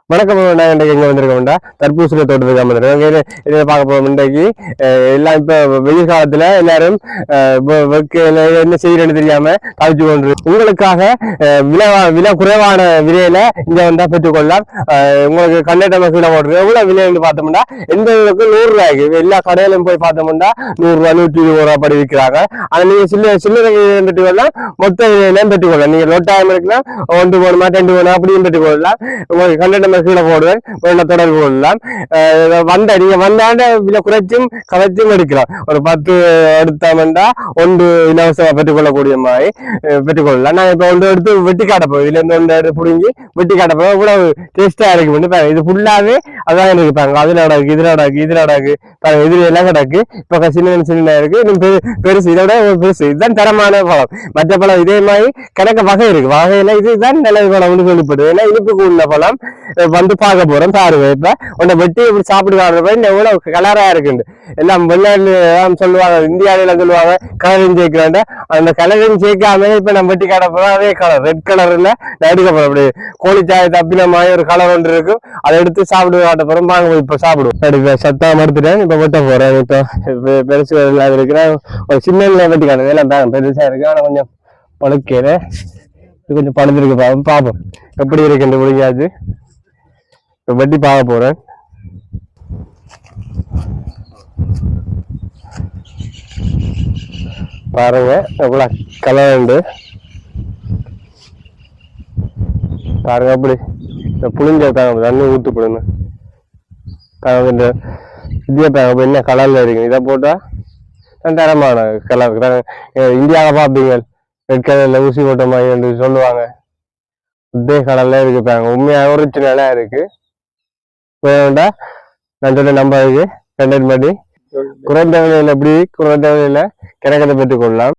வணக்கம். இன்றைக்கு எங்க வந்திருக்கோம்டா தர்பூசணி தோட்டத்துக்கு வந்திருக்கோம். இதை பார்க்க போறோம். இன்றைக்கு எல்லாம் இப்ப வெயில் காலத்துல எல்லாரும் என்ன செய்யறேன்னு தெரியாம தவிச்சு கொண்டு உங்களுக்காக விலை குறைவான விலையில இங்க வந்தா பெற்றுக்கொள்ளலாம். உங்களுக்கு கண்ணேட்ட மசூல போடுறது எவ்வளவு விலைன்னு பார்த்தோம்னா 80 100 எல்லா கடையிலும் போய் பார்த்தோம்னா 100 120 படி விற்கிறாங்க. ஆனா நீங்க சில்லறை பெற்றுக்கொள்ளலாம், மொத்த விலையிலும் பெற்றுக்கொள்ளலாம். நீங்க லொட்டாயம் இருக்கலாம், 1 போகணுமா 2 போகணும் அப்படியும் பெற்றுக்கொள்ளலாம். உங்களுக்கு கண்ணேட்ட கீழே போடுவேன், தொடர்பு கொள்ளலாம். நீங்க வந்தாண்ட விலை குறைச்சும் கலைச்சும் எடுக்கலாம். ஒரு 10 எடுத்தோம்னா 1 இலவசமா பெற்றுக்கொள்ளக்கூடிய மாதிரி பெற்றுக்கொள்ளலாம். நான் இப்ப 1 எடுத்து வெட்டி காட்டப்போம். இதுல இருந்து 1 எடுத்து புடுங்கி வெட்டி காட்டப்போம். இவ்வளவு டேஸ்டா இருக்கு. இது ஃபுல்லாவே அதான் இருப்பாங்க. அதுல அடக்கு, இதுல அடக்கு, இதுல அடக்கு, இதுல எல்லாம் கிடக்கு. இப்ப சின்ன இருக்கு, இன்னும் பெருசு. இதோட பெருசு. இதுதான் தரமான பழம். மற்ற பழம் இதே மாதிரி கணக்க வகை இருக்கு. வகையில இதுதான் நல்ல பழம் வெளிப்படுது. ஏன்னா இனிப்புக்கு உள்ள பழம் வந்து பார்க்க போறோம். பாருங்க, இப்ப உன்னை வெட்டி இப்படி சாப்பிட்டு காட்டுறப்ப எவ்வளவு கலரா இருக்குண்டு. எல்லாம் வெளிநாட்டுல சொல்லுவாங்க, இந்தியாவில சொல்லுவாங்க கலரிங் சேர்க்கிறாண்ட. அந்த கலரிங் சேர்க்காம இப்ப நம்ம வெட்டி காட்ட போறோம். அதே கலர் ரெட் கலர்ல நான் எடுக்க போறோம். அப்படி கோழிச்சாய தப்பின மாதிரி ஒரு கலர் ஒன்று இருக்கும். அதை எடுத்து சாப்பிட்டு காட்ட போறோம். வாங்க இப்ப சாப்பிடுவோம். இப்ப சத்தம் எடுத்துட்டேன். இப்ப வெட்ட போறேன். இப்ப பெருசு இருக்கிறேன். ஒரு சின்ன வெட்டி காட்டுறது எல்லாம் பெருசா இருக்கு. ஆனா கொஞ்சம் பழுக்கையில இது கொஞ்சம் பழுத்திருக்கு. பார்ப்போம் எப்படி இருக்கு முடிஞ்சாச்சு. வெட்டி பார்க்க போறேன். பாருங்க எவ்வளவு கலர் உண்டு பாருங்க. அப்படி புளிஞ்ச தண்ணி ஊத்துப்படுன்னு இந்த வித்தியாசம் என்ன கலர்ல இருக்கு. இதை போட்டா தரமான கலர். இந்தியாவை பார்ப்பீங்க ரெட் கலர்ல ஊசி போட்ட மாதிரி என்று சொல்லுவாங்க. இதே கலர்ல இருக்கு. உண்மையாக ஒரிஜினலா இருக்கு. வேண்டா நான் சொன்ன நம்பருக்கு கண்டக்ட் பண்ணி குறைந்த விலையில எப்படி குறைந்த விலையில கிடைக்கிறத பெற்றுக் கொள்ளலாம்.